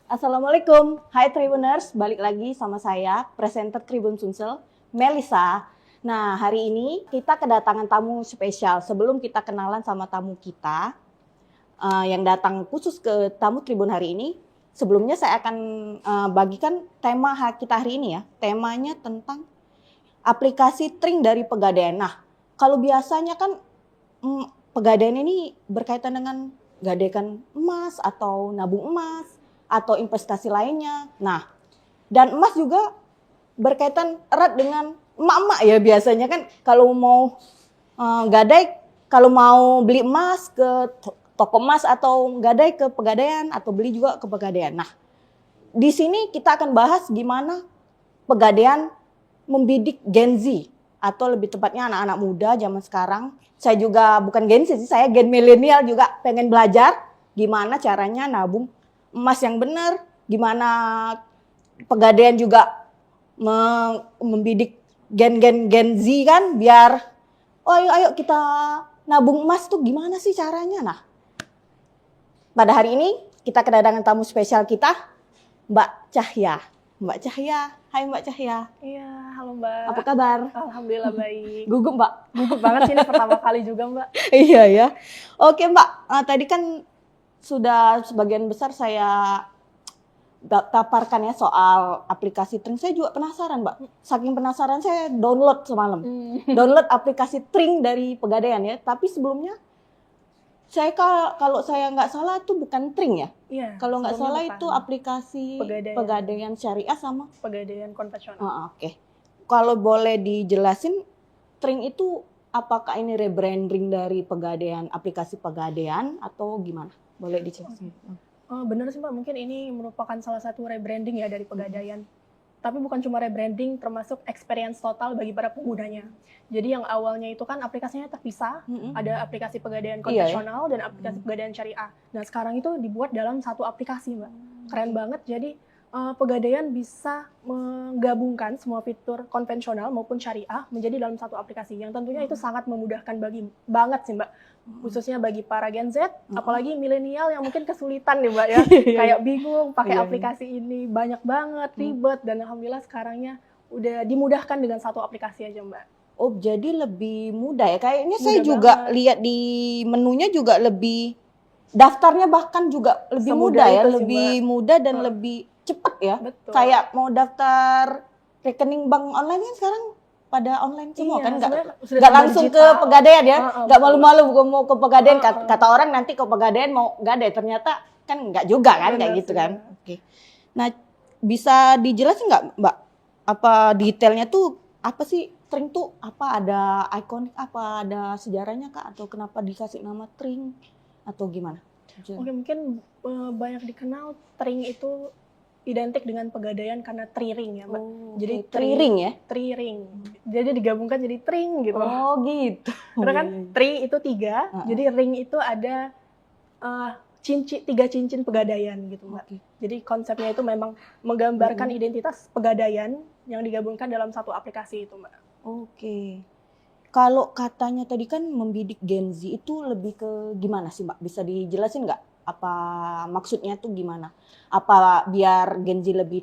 Assalamualaikum, hai Tribuners, balik lagi sama saya, presenter Tribun Sumsel, Melisa. Nah, hari ini kita kedatangan tamu spesial. Sebelum kita kenalan sama tamu kita yang datang khusus ke tamu Tribun hari ini, sebelumnya saya akan bagikan tema kita hari ini ya. Temanya tentang aplikasi Tring dari Pegadaian. Nah, kalau biasanya kan Pegadaian ini berkaitan dengan gadaikan emas atau nabung emas atau investasi lainnya. Nah, dan emas juga berkaitan erat dengan emak-emak ya biasanya kan kalau mau gadai, kalau mau beli emas ke toko emas atau gadai ke Pegadaian atau beli juga ke Pegadaian. Nah, di sini kita akan bahas gimana Pegadaian membidik Gen Z atau lebih tepatnya anak-anak muda zaman sekarang. Saya juga bukan Gen Z sih, saya Gen milenial juga pengen belajar gimana caranya nabung emas yang benar, gimana Pegadaian juga membidik Gen Z kan biar ayo kita nabung emas tuh gimana sih caranya. Nah, pada hari ini kita kedatangan tamu spesial kita, Mbak Cahya. Mbak Cahya, hai Mbak Cahya. Iya, halo Mbak. Apa kabar? Alhamdulillah baik. Gugup Mbak? Gugup banget sih, ini pertama kali juga Mbak. Iya ya. Oke Mbak, tadi kan sudah sebagian besar saya paparkan ya soal aplikasi Tring. Saya juga penasaran Mbak. Saking penasaran saya download semalam. Download aplikasi Tring dari Pegadaian ya. Tapi sebelumnya saya kalau saya nggak salah itu bukan Tring ya. Iya. Kalau nggak salah itu aplikasi Pegadaian Syariah sama Pegadaian konvensional. Oke. Kalau boleh dijelasin, Tring itu apakah ini rebranding dari Pegadaian, aplikasi Pegadaian atau gimana? Boleh dijelasin. Benar sih Mbak, mungkin ini merupakan salah satu rebranding ya dari Pegadaian. Tapi bukan cuma rebranding, termasuk experience total bagi para penggunanya. Jadi yang awalnya itu kan aplikasinya terpisah, ada aplikasi Pegadaian konvensional dan aplikasi Pegadaian Syariah. Nah sekarang itu dibuat dalam satu aplikasi Mbak. Keren banget, jadi Pegadaian bisa menggabungkan semua fitur konvensional maupun syariah menjadi dalam satu aplikasi yang tentunya itu sangat memudahkan banget sih Mbak, khususnya bagi para Gen Z, apalagi milenial yang mungkin kesulitan nih Mbak ya, kayak bingung pakai aplikasi ini, banyak banget, ribet, dan alhamdulillah sekarangnya udah dimudahkan dengan satu aplikasi aja Mbak. Oh jadi lebih mudah ya, kayaknya saya juga lihat di menunya juga lebih, daftarnya bahkan juga lebih mudah ya, lebih mudah dan lebih cepet ya. Betul. Kayak mau daftar rekening bank online kan sekarang pada online semua kan, nggak langsung ke Pegadaian ya, nggak malu-malu mau ke Pegadaian, kata orang nanti ke Pegadaian mau gadai, ternyata kan nggak juga kan, kayak gitu kan. Oke. Nah bisa dijelasin nggak Mbak, apa detailnya tuh apa sih Tring tuh, apa ada ikonik, apa ada sejarahnya Kak, atau kenapa dikasih nama Tring atau gimana? Oke, mungkin banyak dikenal Tring itu identik dengan Pegadaian karena tri-ring ya Mbak. Jadi tri-ring ya? Tri-ring. Jadi digabungkan jadi Tring gitu. Oh gitu. Karena kan tri itu 3, jadi ring itu ada 3 cincin Pegadaian gitu Mbak. Jadi konsepnya itu memang menggambarkan identitas Pegadaian yang digabungkan dalam satu aplikasi itu Mbak. Oke. Kalau katanya tadi kan membidik Gen Z itu lebih ke gimana sih Mbak? Bisa dijelasin nggak? Apa maksudnya tuh gimana? Apa biar Gen Z lebih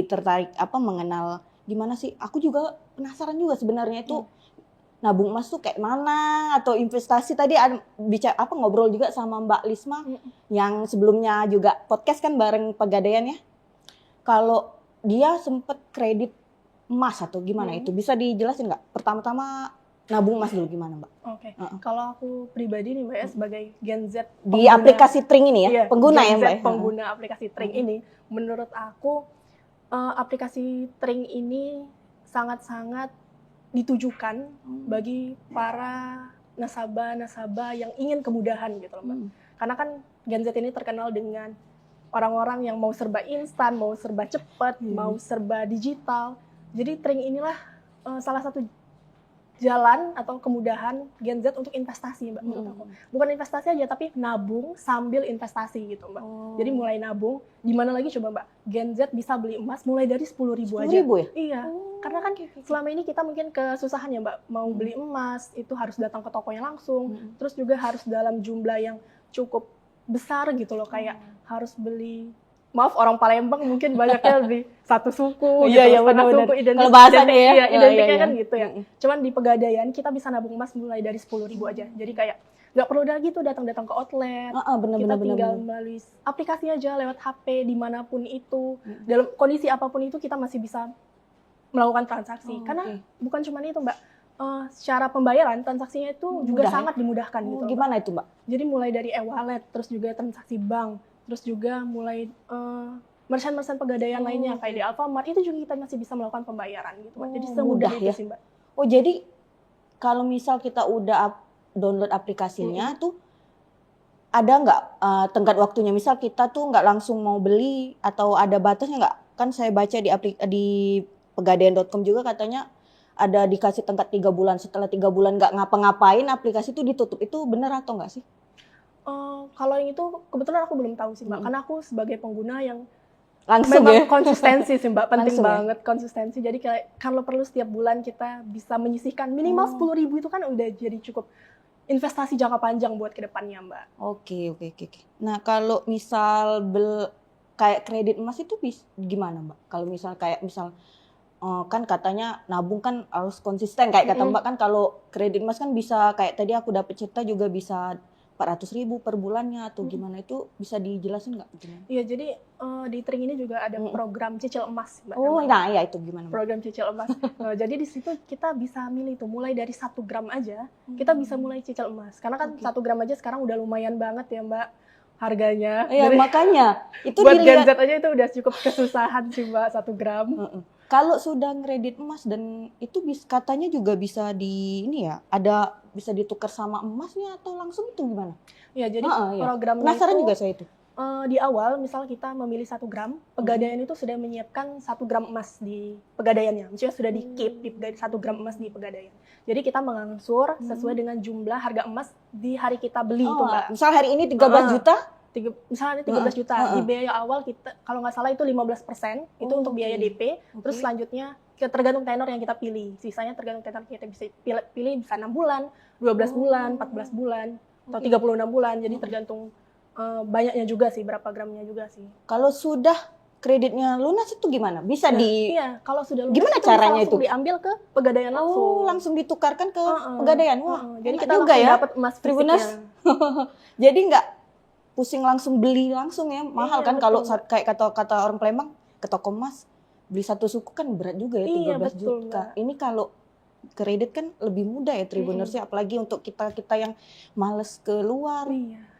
tertarik apa mengenal gimana sih? Aku juga penasaran juga sebenarnya itu nabung emas tuh kayak mana atau investasi. Tadi bicara ngobrol juga sama Mbak Lisma yang sebelumnya juga podcast kan bareng Pegadaian ya. Kalau dia sempet kredit emas atau gimana itu bisa dijelasin nggak? Pertama-tama nabung emas dulu gimana Mbak? Oke. Kalau aku pribadi nih Mbak ya sebagai Gen Z di aplikasi Tring ini ya, pengguna ya Mbak? Pengguna aplikasi Tring ini, menurut aku aplikasi Tring ini sangat-sangat ditujukan bagi para nasabah yang ingin kemudahan gitu loh Mbak. Karena kan Gen Z ini terkenal dengan orang-orang yang mau serba instan, mau serba cepat, mau serba digital. Jadi Tring inilah salah satu jalan atau kemudahan Gen Z untuk investasi Mbak, menurut aku. Bukan investasi aja, tapi nabung sambil investasi gitu Mbak. Jadi mulai nabung, di mana lagi coba Mbak, Gen Z bisa beli emas mulai dari 10.000 aja. 10.000 ya? Iya, karena kan selama ini kita mungkin kesusahan ya Mbak, mau beli emas itu harus datang ke tokonya langsung, terus juga harus dalam jumlah yang cukup besar gitu loh, kayak harus beli, maaf orang Palembang mungkin banyaknya beli satu suku gitu, Iya, setengah benar-benar. suku, Kalau bahasanya ya. iya, identiknya Iya, kan gitu ya. Cuman di Pegadaian kita bisa nabung emas mulai dari 10.000 aja. Jadi kayak nggak perlu lagi tuh datang-datang ke outlet. Kita tinggal melalui aplikasi aja lewat HP dimanapun itu, dalam kondisi apapun itu kita masih bisa melakukan transaksi. Karena bukan cuma itu Mbak, secara pembayaran transaksinya itu juga sangat dimudahkan gitu. Gimana itu Mbak? Jadi mulai dari e-wallet, terus juga transaksi bank, terus juga mulai merchant-merchant Pegadaian lainnya kayak di Alfamart, itu juga kita masih bisa melakukan pembayaran gitu Mbak. Jadi semudah itu sih Mbak. Oh jadi kalau misal kita udah download aplikasinya tuh ada nggak tenggat waktunya? Misal kita tuh nggak langsung mau beli atau ada batasnya nggak? Kan saya baca di pegadaian.com juga katanya ada dikasih tenggat 3 bulan. Setelah 3 bulan nggak ngapa-ngapain aplikasi itu ditutup. Itu benar atau nggak sih? Kalau yang itu kebetulan aku belum tahu sih Mbak. Karena aku sebagai pengguna yang langsung memang konsistensi sih Mbak, penting langsung banget konsistensi. Jadi kayak kalau perlu setiap bulan kita bisa menyisihkan minimal 10.000 itu kan udah jadi cukup investasi jangka panjang buat kedepannya Mbak. Oke. Nah kalau misal kayak kredit emas itu gimana Mbak? Kalau misal kan katanya nabung kan harus konsisten kayak kata Mbak kan, kalau kredit emas kan bisa kayak tadi aku dapat cerita juga bisa 400.000 per bulannya atau gimana, itu bisa dijelasin nggak? Iya, jadi di Tring ini juga ada program cicil emas Mbak. Nah ya itu gimana Mbak? Program cicil emas. Jadi di situ kita bisa milih tuh mulai dari 1 gram aja kita bisa mulai cicil emas. Karena kan 1 gram aja sekarang udah lumayan banget ya Mbak harganya. Iya makanya itu buat Gen Z aja itu udah cukup kesusahan sih Mbak 1 gram. Kalau sudah kredit emas dan itu katanya juga bisa bisa ditukar sama emasnya atau langsung itu gimana? Ya jadi programnya penasaran itu, juga saya itu. Di awal misal kita memilih 1 gram, Pegadaian itu sudah menyiapkan 1 gram emas di Pegadaiannya. Maksudnya sudah di-keep di 1 gram emas di Pegadaian. Jadi kita mengangsur sesuai dengan jumlah harga emas di hari kita beli itu Mbak. Misal hari ini 13 juta? Misalnya 13 juta, di biaya awal kita kalau nggak salah itu 15% itu untuk biaya DP, terus selanjutnya tergantung tenor yang kita pilih, sisanya tergantung tenor kita bisa pilih bisa 6 bulan, 12 bulan, 14 bulan, atau 36 bulan, jadi tergantung banyaknya juga sih, berapa gramnya juga sih. Kalau sudah kreditnya lunas itu gimana? Bisa Iya, kalau sudah lunas gimana caranya itu? Diambil ke Pegadaian langsung. Langsung ditukarkan ke Pegadaian. Jadi kita juga ya dapat emas fisiknya. Jadi nggak pusing langsung beli langsung ya, mahal kan kalau kayak kata orang Palembang ke toko emas beli 1 suku kan berat juga ya 13 juta. Ini kalau kredit kan lebih mudah ya Tribuners ya, apalagi untuk kita yang males keluar,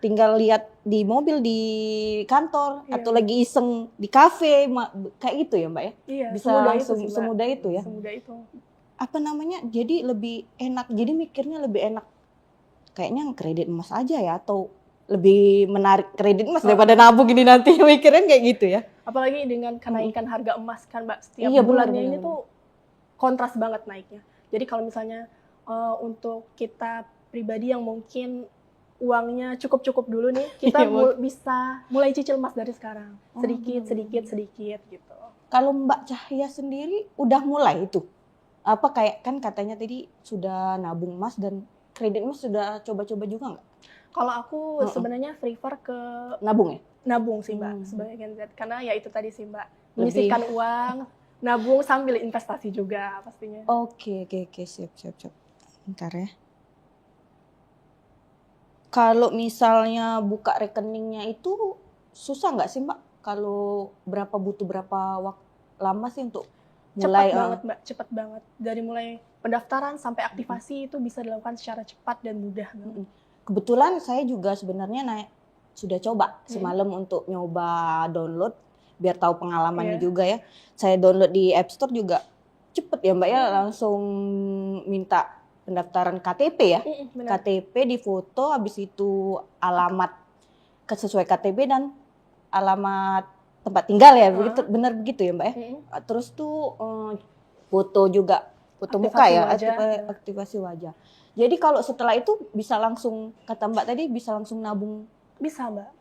tinggal lihat di mobil di kantor atau lagi iseng di kafe kayak gitu ya Mbak ya. Iya, bisa langsung semudah itu ya. Semudah itu. Apa namanya? Jadi lebih enak. Jadi mikirnya lebih enak. Kayaknya kredit emas aja ya, atau lebih menarik kredit emas daripada nabung ini nanti, mikirin kayak gitu ya. Apalagi dengan kenaikan harga emas kan Mbak, setiap bulannya ini tuh kontras banget naiknya. Jadi kalau misalnya untuk kita pribadi yang mungkin uangnya cukup dulu nih, kita bisa mulai cicil emas dari sekarang, sedikit gitu. Kalau Mbak Cahya sendiri udah mulai itu? Apa kayak kan katanya tadi sudah nabung emas dan kredit emas sudah coba-coba juga nggak? Kalau aku sebenarnya prefer ke nabung ya? Nabung sih Mbak, sebagai Gen Z. Karena ya itu tadi sih Mbak, menyisihkan uang, nabung sambil investasi juga pastinya. Oke, siap. Bentar ya. Kalau misalnya buka rekeningnya itu susah nggak sih Mbak? Kalau butuh berapa lama sih untuk mulai? Cepat banget Mbak, cepat banget. Dari mulai pendaftaran sampai aktivasi itu bisa dilakukan secara cepat dan mudah. Kebetulan saya juga sebenarnya sudah coba semalam untuk nyoba download biar tahu pengalamannya juga ya. Saya download di App Store juga cepet ya Mbak ya, langsung minta pendaftaran KTP ya. KTP difoto, habis itu alamat sesuai KTP dan alamat tempat tinggal ya, benar begitu ya Mbak ya. Terus tuh foto juga, foto muka ya, aktivasi wajah. Jadi kalau setelah itu bisa langsung, kata Mbak tadi bisa langsung nabung? Bisa Mbak.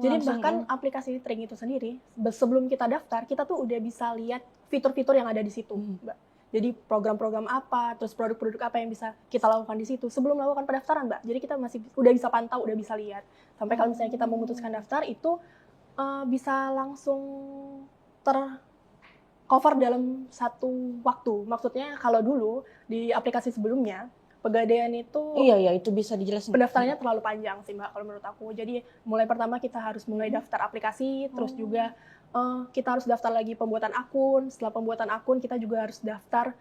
Jadi bahkan aplikasi Tring itu sendiri, sebelum kita daftar, kita tuh udah bisa lihat fitur-fitur yang ada di situ Mbak. Jadi program-program apa, terus produk-produk apa yang bisa kita lakukan di situ sebelum melakukan pendaftaran, Mbak. Jadi kita masih udah bisa pantau, udah bisa lihat. Sampai kalau misalnya kita memutuskan daftar itu bisa langsung tercover dalam satu waktu. Maksudnya kalau dulu di aplikasi sebelumnya Pegadaian itu Iya, itu bisa dijelasin. pendaftarannya terlalu panjang sih Mbak kalau menurut aku. Jadi mulai pertama kita harus mulai daftar aplikasi, terus juga kita harus daftar lagi pembuatan akun. Setelah pembuatan akun kita juga harus daftar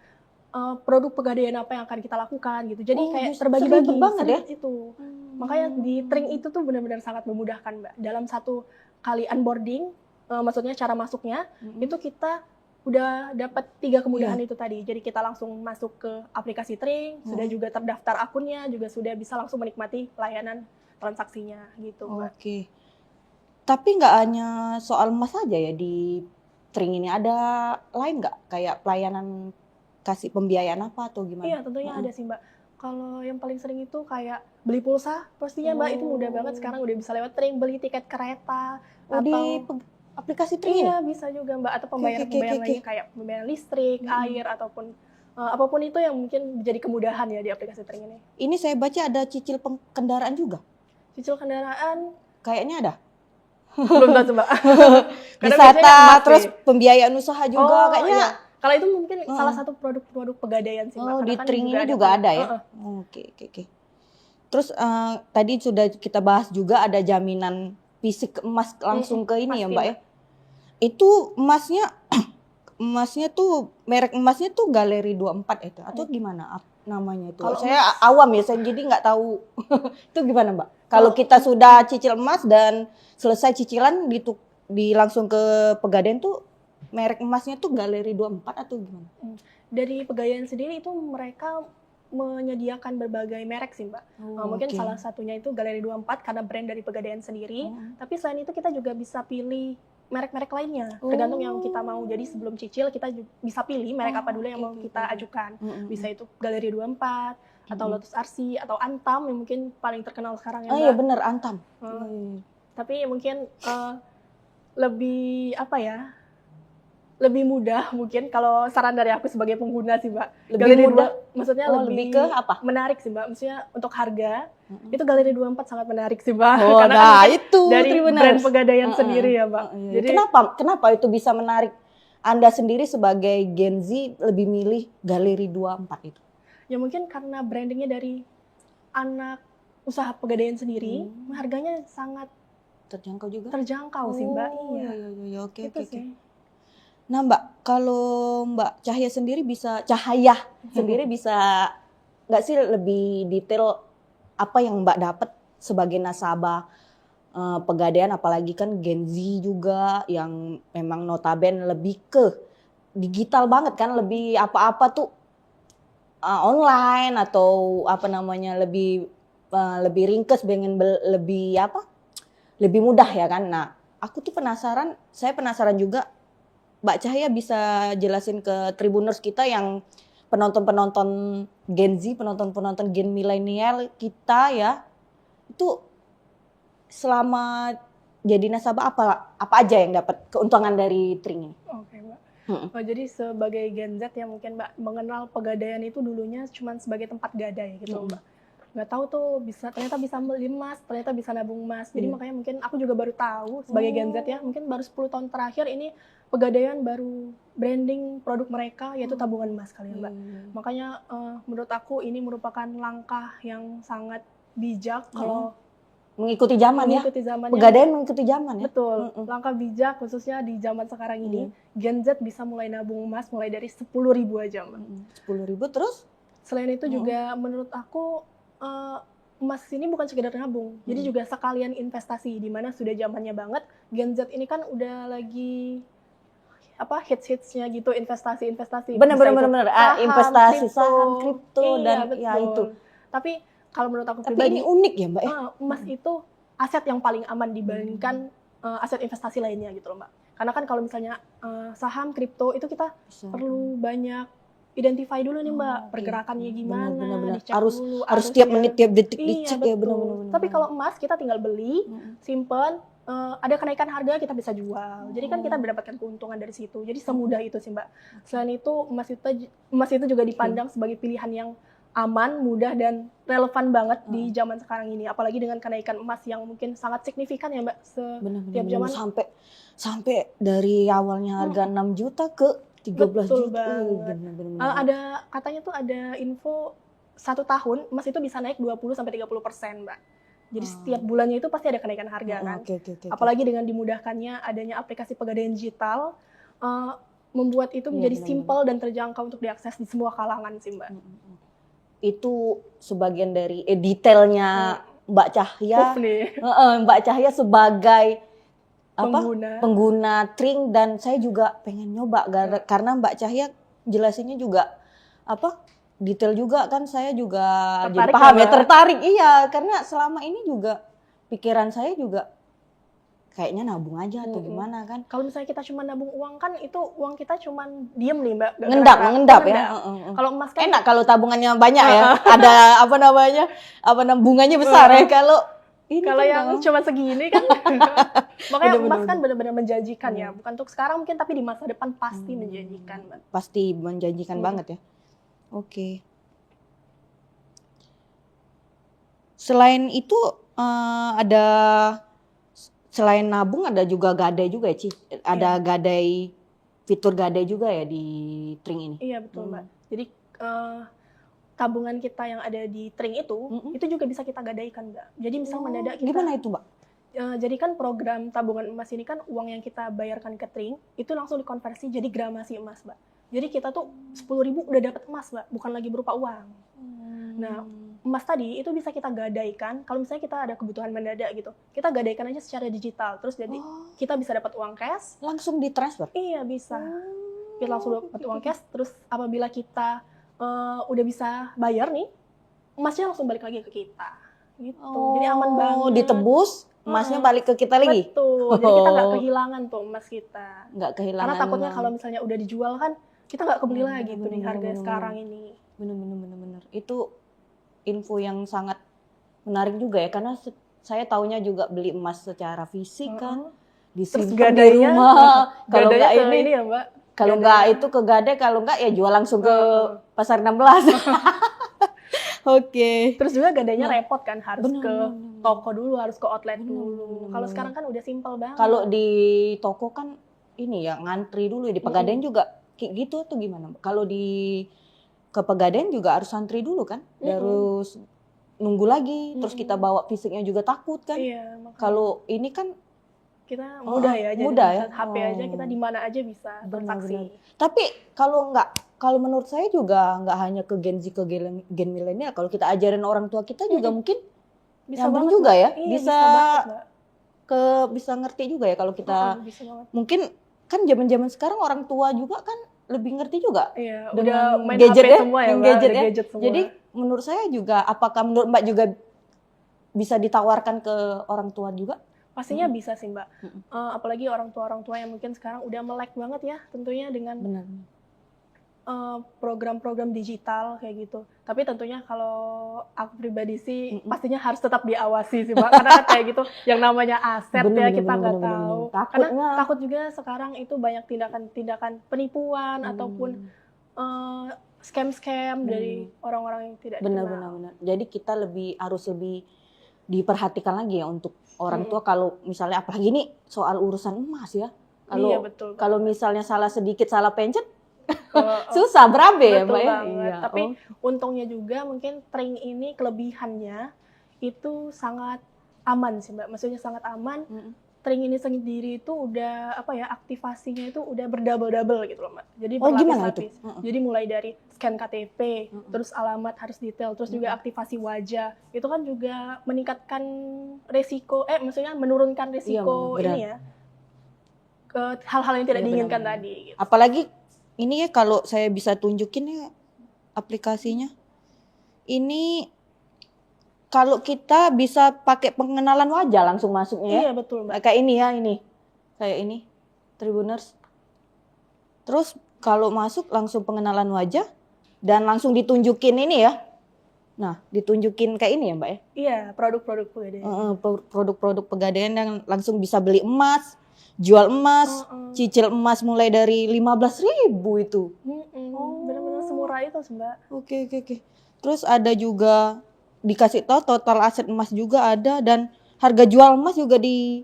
produk Pegadaian apa yang akan kita lakukan gitu. Jadi kayak terbagi-bagi banget ya itu. Makanya di Tring itu tuh benar-benar sangat memudahkan Mbak. Dalam satu kali onboarding, maksudnya cara masuknya itu kita udah dapat 3 kemudahan itu tadi. Jadi kita langsung masuk ke aplikasi Tring, sudah juga terdaftar akunnya, juga sudah bisa langsung menikmati layanan transaksinya gitu, Mbak. Oke. Tapi nggak hanya soal emas aja ya di Tring ini, ada lain nggak kayak pelayanan kasih pembiayaan apa atau gimana? Iya, tentunya ada sih, Mbak. Kalau yang paling sering itu kayak beli pulsa, pastinya Mbak itu mudah banget sekarang udah bisa lewat Tring, beli tiket kereta di aplikasi Tring. Iya, bisa juga Mbak, atau pembayaran-pembayaran lainnya kayak pembayaran listrik, air ataupun apapun itu yang mungkin menjadi kemudahan ya di aplikasi Tring ini. Ini saya baca ada cicil kendaraan juga. Cicil kendaraan Kayaknya ada. belum tahu Mbak. Wisata terus pembiayaan usaha juga kayaknya. Iya. Kalau itu mungkin salah satu produk-produk Pegadaian sih Mbak. Oh, di Kan Tring ini juga ada ya? Oke. Terus tadi sudah kita bahas juga ada jaminan fisik emas langsung ke ini ya Mbak ya? Itu emasnya tuh merek emasnya tuh Galeri 24 itu atau gimana namanya itu? Kalau saya awam ya, saya jadi nggak tahu. Itu gimana Mbak? Kalau kita sudah cicil emas dan selesai cicilan langsung ke Pegadaian tuh merek emasnya tuh Galeri 24 atau gimana? Dari Pegadaian sendiri itu mereka menyediakan berbagai merek sih Mbak. Mungkin salah satunya itu Galeri 24 karena brand dari Pegadaian sendiri. Tapi selain itu kita juga bisa pilih merek-merek lainnya. Tergantung yang kita mau. Jadi sebelum cicil kita bisa pilih merek apa dulu yang mau kita ajukan. Bisa itu Galeri 24 atau Lotus RC atau Antam yang mungkin paling terkenal sekarang ya Mbak. Oh iya benar Antam. Tapi mungkin lebih apa ya? Lebih mudah mungkin kalau saran dari aku sebagai pengguna sih Mbak. Lebih mudah? Maksudnya lebih ke apa? Menarik sih Mbak. Maksudnya untuk harga itu Galeri 24 sangat menarik sih Mbak. Oh, karena itu dari brand Pegadaian sendiri ya Mbak. Jadi kenapa itu bisa menarik Anda sendiri sebagai Gen Z lebih milih Galeri 24 itu? Ya mungkin karena brandingnya dari anak usaha Pegadaian sendiri, harganya sangat terjangkau juga. Terjangkau sih Mbak. Iya. Oke. Sih. Nah Mbak, kalau Mbak Cahaya sendiri bisa nggak sih lebih detail apa yang Mbak dapat sebagai nasabah Pegadaian, apalagi kan Gen Z juga yang memang notabene lebih ke digital banget kan, lebih apa-apa tuh online atau apa namanya lebih ringkes, lebih mudah ya kan. Nah, aku tuh saya penasaran juga. Mbak Cahaya bisa jelasin ke Tribuners kita yang penonton-penonton Gen Z, penonton-penonton Gen milenial kita ya, itu selama jadi nasabah apa aja yang dapat keuntungan dari Tring ini? Oke Mbak. Jadi sebagai Gen Z yang mungkin Mbak mengenal Pegadaian itu dulunya cuma sebagai tempat gadai gitu Mbak. Nggak tahu tuh ternyata bisa beli emas, ternyata bisa nabung emas. Jadi makanya mungkin aku juga baru tahu sebagai Gen Z ya, mungkin baru 10 tahun terakhir ini Pegadaian baru branding produk mereka yaitu tabungan emas kali ya Mbak. Makanya menurut aku ini merupakan langkah yang sangat bijak kalau mengikuti zaman ya. Pegadaian mengikuti zaman ya. Betul. Langkah bijak khususnya di zaman sekarang ini, Gen Z bisa mulai nabung emas mulai dari 10.000 aja Mbak. 10.000 terus? Selain itu juga menurut aku emas ini bukan sekedar nabung, jadi juga sekalian investasi, di mana sudah zamannya banget Gen Z ini kan udah lagi hits-hitsnya gitu investasi. Bener. Investasi saham, kripto dan betul. Ya itu. Tapi kalau menurut aku pribadi, pribadi ini unik ya Mbak ya. Emas itu aset yang paling aman dibandingkan aset investasi lainnya gitu loh Mbak. Karena kan kalau misalnya saham, kripto itu kita perlu banyak identify dulu nih Mbak, pergerakannya gimana, bener. dicek harus tiap menit, tiap detik dicek ya benar. Tapi kalau emas kita tinggal beli, simpen, ada kenaikan harga kita bisa jual. Jadi kan kita mendapatkan keuntungan dari situ. Jadi semudah itu sih Mbak. Selain itu emas itu juga dipandang sebagai pilihan yang aman, mudah dan relevan banget di zaman sekarang ini. Apalagi dengan kenaikan emas yang mungkin sangat signifikan ya Mbak setiap zaman. Sampai dari awalnya harga 6 juta ke 13 Betul juta. banget. Ada katanya tuh ada info 1 tahun emas itu bisa naik 20-30%, Mbak. Jadi setiap bulannya itu pasti ada kenaikan harga kan. Apalagi dengan dimudahkannya adanya aplikasi pegadaian digital, membuat itu menjadi simpel dan terjangkau untuk diakses di semua kalangan sih Mbak. Itu sebagian dari detailnya Mbak Cahya. Mbak Cahya sebagai pengguna Tring, dan saya juga pengen nyoba karena Mbak Cahya jelasinnya juga detail juga kan, saya juga jadi paham ya, tertarik. Iya, karena selama ini juga pikiran saya juga kayaknya nabung aja atau gimana kan. Kalau misalnya kita cuma nabung uang kan itu uang kita cuma diem nih Mbak. Mengendap ya. Kalau emas kan enak kalau tabungannya banyak ya. Ada bunganya besar ya. Kalau yang cuma segini kan. Makanya emas kan benar-benar menjanjikan ya. Bukan untuk sekarang mungkin, tapi di masa depan pasti menjanjikan Mbak. Pasti menjanjikan banget ya. Oke. Selain itu selain nabung ada juga gadai juga ya, Ci? Ada gadai, fitur gadai juga ya di Tring ini? Iya betul Mbak. Jadi tabungan kita yang ada di Tring itu juga bisa kita gadaikan Mbak. Jadi misal mendadak kita... Gimana itu Mbak? Jadi kan program tabungan emas ini kan uang yang kita bayarkan ke Tring itu langsung dikonversi jadi gramasi emas Mbak. Jadi kita tuh 10.000 udah dapat emas Mbak, bukan lagi berupa uang. Nah, emas tadi itu bisa kita gadaikan kalau misalnya kita ada kebutuhan mendadak gitu. Kita gadaikan aja secara digital, terus jadi kita bisa dapat uang cash. Langsung ditransfer? Iya bisa. Kita langsung dapat uang cash, terus apabila kita udah bisa bayar nih, emasnya langsung balik lagi ke kita. Gitu. Jadi aman banget. Ditebus, emasnya balik ke kita lagi? Betul, jadi kita nggak kehilangan tuh emas kita. Nggak kehilangan. Karena takutnya kalau misalnya udah dijual kan, kita nggak kebeli lagi tuh di harga sekarang ini. Bener. Itu info yang sangat menarik juga ya, karena saya taunya juga beli emas secara fisik kan, disimpan di rumah. Kalau nggak ini ya Mbak. Kalau nggak itu ke gadai, kalau nggak ya jual langsung ke pasar 16. Oke. Terus juga gadainya repot kan, harus ke toko dulu, harus ke outlet dulu. Kalau sekarang kan udah simpel banget. Kalau di toko kan ini ya ngantri dulu ya, di Pegadaian juga kayak gitu atau gimana? Kalau ke Pegadaian juga harus antri dulu kan, harus nunggu lagi, terus kita bawa fisiknya juga takut kan. Iya, kalau ini kan kita mudah ya, jadi HP aja kita di mana aja bisa transaksi. Tapi kalau menurut saya juga nggak hanya ke Gen Z, ke gen milenial, kalau kita ajarin orang tua kita juga mungkin bisa juga ya, bisa ngerti juga ya kalau kita mungkin kan zaman sekarang orang tua juga kan lebih ngerti juga dengan main gadget HP semua ya, gadget semua. Jadi menurut saya juga, apakah menurut Mbak juga bisa ditawarkan ke orang tua juga? Pastinya bisa sih Mbak. Apalagi orang tua yang mungkin sekarang udah melek banget ya tentunya dengan program-program digital kayak gitu. Tapi tentunya kalau aku pribadi sih pastinya harus tetap diawasi sih Mbak. Karena kayak gitu yang namanya aset kita nggak tahu. Karena takut juga sekarang itu banyak tindakan-tindakan penipuan ataupun scam-scam dari orang-orang yang tidak dikenal. Benar. Jadi kita harus lebih diperhatikan lagi ya untuk orang tua, kalau misalnya apalagi ini soal urusan emas ya. Kalau misalnya salah pencet susah berabe ya Mbak ya. Tapi untungnya juga mungkin Tring ini kelebihannya itu sangat aman sih Mbak. Maksudnya sangat aman. Tring ini sendiri itu udah aktivasinya itu udah berdouble gitu loh Mbak. Jadi berlapis-lapis. Jadi mulai dari scan KTP, terus alamat harus detail, terus juga aktivasi wajah. Itu kan juga meningkatkan resiko, maksudnya menurunkan resiko ini ya. Ke hal-hal yang tidak diinginkan tadi. Gitu. Apalagi ini ya, kalau saya bisa tunjukin ya aplikasinya. Ini kalau kita bisa pakai pengenalan wajah langsung masuknya ya. Iya betul Mbak. Kayak ini ya, kayak ini Tribuners. Terus kalau masuk langsung pengenalan wajah dan langsung ditunjukin ini ya. Nah, ditunjukin kayak ini ya Mbak ya? Iya, produk-produk Pegadaian. Produk-produk Pegadaian yang langsung bisa beli emas, jual emas, cicil emas mulai dari 15.000 itu. Benar-benar semurah itu Mbak. Oke. Terus ada juga dikasih tahu total aset emas juga ada, dan harga jual emas juga di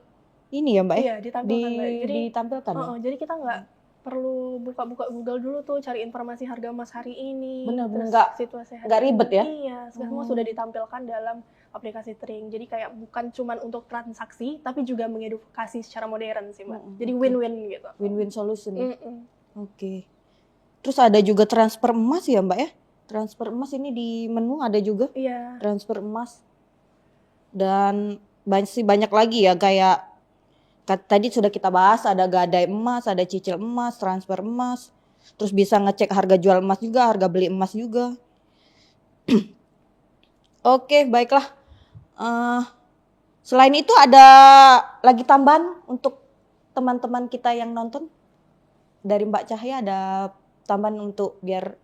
ini ya Mbak ya? Iya, ditampilkan Mbak. Jadi ditampilkan ya? jadi kita nggak perlu buka-buka Google dulu tuh cari informasi harga emas hari ini. Bener, terus situasi hari nggak ribet ini. ya? Iya, semua sudah ditampilkan dalam aplikasi Tring. Jadi kayak bukan cuman untuk transaksi, tapi juga mengedukasi secara modern sih Mbak. Jadi win-win gitu. Win-win solution. Oke. Terus ada juga transfer emas ya Mbak ya? Transfer emas ini di menu ada juga. Iya. Transfer emas. Dan masih banyak lagi ya, kayak tadi sudah kita bahas, ada gadai emas, ada cicil emas, transfer emas. Terus bisa ngecek harga jual emas juga, harga beli emas juga. Oke, baiklah. Selain itu ada lagi tambahan untuk teman-teman kita yang nonton? Dari Mbak Cahya ada tambahan untuk biar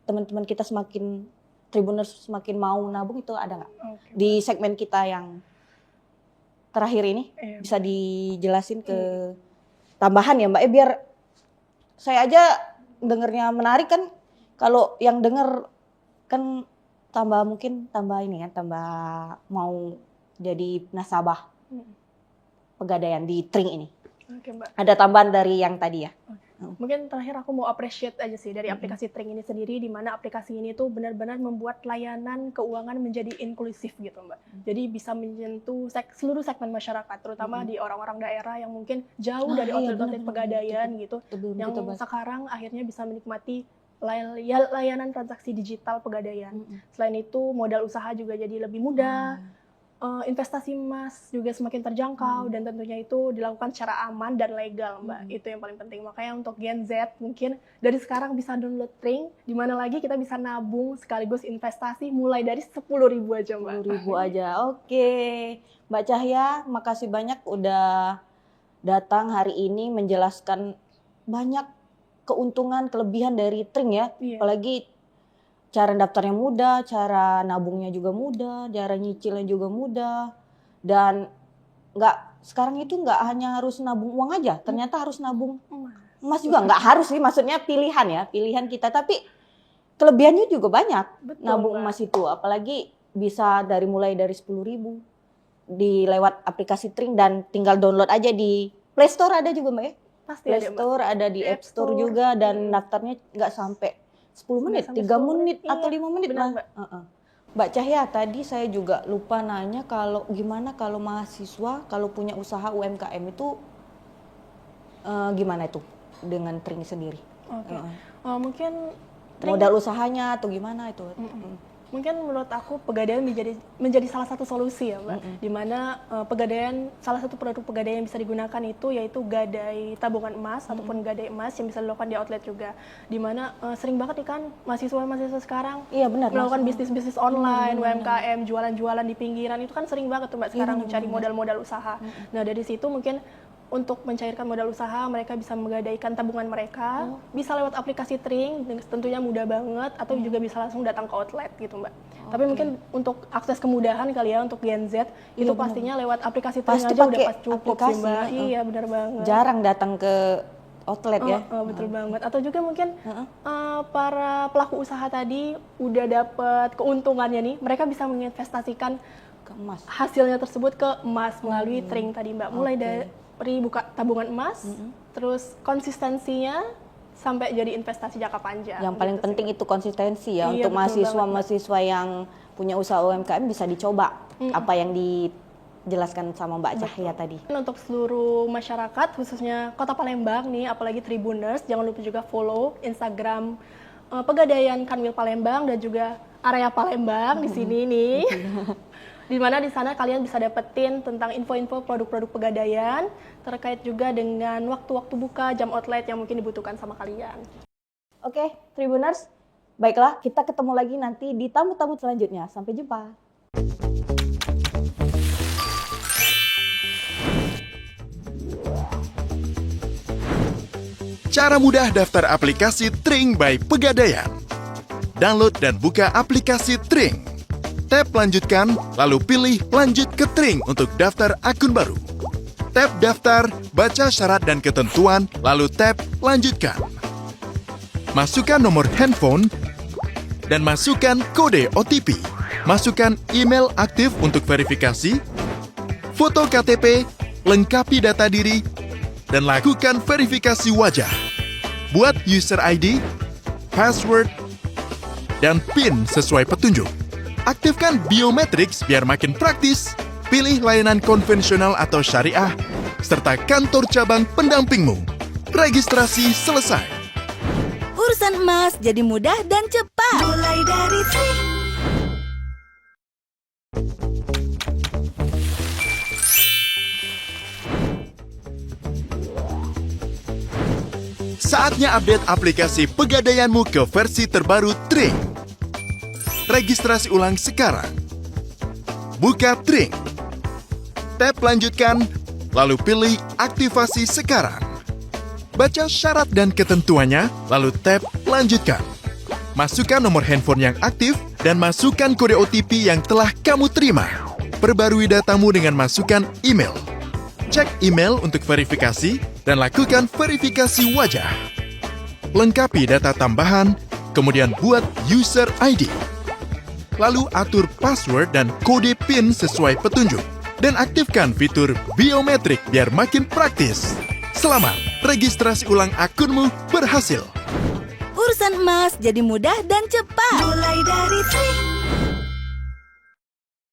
teman-teman kita semakin Tribuners semakin mau nabung, itu ada nggak? Di segmen kita yang terakhir ini bisa dijelasin ke tambahan ya Mbak ya, biar saya aja dengernya menarik kan, kalau yang denger kan tambah ini kan, tambah mau jadi nasabah Pegadaian di Tring ini. Oke Mbak. Ada tambahan dari yang tadi ya? Mungkin terakhir aku mau appreciate aja sih dari aplikasi Tring ini sendiri, di mana aplikasi ini tuh benar-benar membuat layanan keuangan menjadi inklusif gitu Mbak. Jadi bisa menyentuh seluruh segmen masyarakat, terutama di orang-orang daerah yang mungkin jauh dari outlet-outlet Pegadaian gitu, yang sekarang akhirnya bisa menikmati layanan transaksi digital Pegadaian. Selain itu modal usaha juga jadi lebih mudah. Investasi emas juga semakin terjangkau dan tentunya itu dilakukan secara aman dan legal Mbak. Itu yang paling penting. Makanya untuk Gen Z mungkin dari sekarang bisa download Tring, di mana lagi kita bisa nabung sekaligus investasi mulai dari 10.000 aja Mbak. 10.000 aja. Oke. Mbak Cahya, makasih banyak udah datang hari ini menjelaskan banyak keuntungan, kelebihan dari Tring ya. Apalagi cara daftarnya mudah, cara nabungnya juga mudah, cara nyicilnya juga mudah, dan sekarang itu nggak hanya harus nabung uang aja, ternyata harus nabung emas juga. Nggak harus sih, maksudnya pilihan kita, tapi kelebihannya juga banyak. Betul, nabung emas itu, apalagi bisa mulai dari 10.000 di lewat aplikasi Tring, dan tinggal download aja di Play Store, ada juga Mbak ya? Pasti Play Store, ada di App Store juga, dan daftarnya nggak sampai 10 menit, 3 menit atau 5 menit lah. Mbak Cahya, tadi saya juga lupa nanya gimana kalau mahasiswa kalau punya usaha UMKM itu gimana itu dengan Tring sendiri? Mungkin modal usahanya atau gimana itu? Mungkin menurut aku Pegadaian menjadi salah satu solusi ya Mbak, di mana Pegadaian, salah satu produk Pegadaian yang bisa digunakan itu yaitu gadai tabungan emas ataupun gadai emas yang bisa dilakukan di outlet juga, di mana sering banget nih kan mahasiswa sekarang melakukan bisnis online, UMKM, jualan-jualan di pinggiran, itu kan sering banget tuh Mbak sekarang mencari modal-modal usaha. Nah dari situ mungkin untuk mencairkan modal usaha, mereka bisa menggadaikan tabungan mereka, bisa lewat aplikasi Tring, tentunya mudah banget, atau juga bisa langsung datang ke outlet gitu Mbak. Tapi mungkin untuk akses kemudahan kali ya untuk Gen Z, itu pastinya lewat aplikasi Tring aja udah pas cukup sih Mbak. Iya benar banget. Jarang datang ke outlet ya. Betul banget. Atau juga mungkin para pelaku usaha tadi udah dapat keuntungannya nih, mereka bisa menginvestasikan ke emas. Hasilnya tersebut ke emas melalui Tring tadi Mbak. Mulai dari buka tabungan emas, terus konsistensinya sampai jadi investasi jangka panjang. Yang paling penting itu konsistensi ya, untuk mahasiswa yang punya usaha UMKM bisa dicoba apa yang dijelaskan sama Mbak Cahya tadi. Untuk seluruh masyarakat khususnya Kota Palembang nih, apalagi Tribuners, jangan lupa juga follow Instagram Pegadaian Kanwil Palembang dan juga area Palembang di sini nih. Di mana di sana kalian bisa dapetin tentang info-info produk-produk Pegadaian, terkait juga dengan waktu-waktu buka, jam outlet yang mungkin dibutuhkan sama kalian. Oke, Tribuners, baiklah, kita ketemu lagi nanti di tamu-tamu selanjutnya. Sampai jumpa. Cara mudah daftar aplikasi Tring by Pegadaian. Download dan buka aplikasi Tring. tap lanjutkan, lalu pilih lanjut ke Tring untuk daftar akun baru. Tap daftar, baca syarat dan ketentuan, lalu tap lanjutkan. Masukkan nomor handphone dan masukkan kode OTP. Masukkan email aktif untuk verifikasi, foto KTP, lengkapi data diri, dan lakukan verifikasi wajah. Buat user ID, password, dan PIN sesuai petunjuk. Aktifkan biometrics biar makin praktis. Pilih layanan konvensional atau syariah, serta kantor cabang pendampingmu. Registrasi selesai. Urusan emas jadi mudah dan cepat. Mulai dari Tring. Saatnya update aplikasi pegadaianmu ke versi terbaru Tring. Registrasi ulang sekarang. Buka Tring. Tap lanjutkan, lalu pilih aktivasi sekarang. Baca syarat dan ketentuannya, lalu tap lanjutkan. Masukkan nomor handphone yang aktif dan masukkan kode OTP yang telah kamu terima. Perbarui datamu dengan masukkan email. Cek email untuk verifikasi dan lakukan verifikasi wajah. Lengkapi data tambahan, kemudian buat user ID. Lalu atur password dan kode PIN sesuai petunjuk. Dan aktifkan fitur biometrik biar makin praktis. Selamat, registrasi ulang akunmu berhasil. Urusan emas jadi mudah dan cepat. Mulai dari Tring.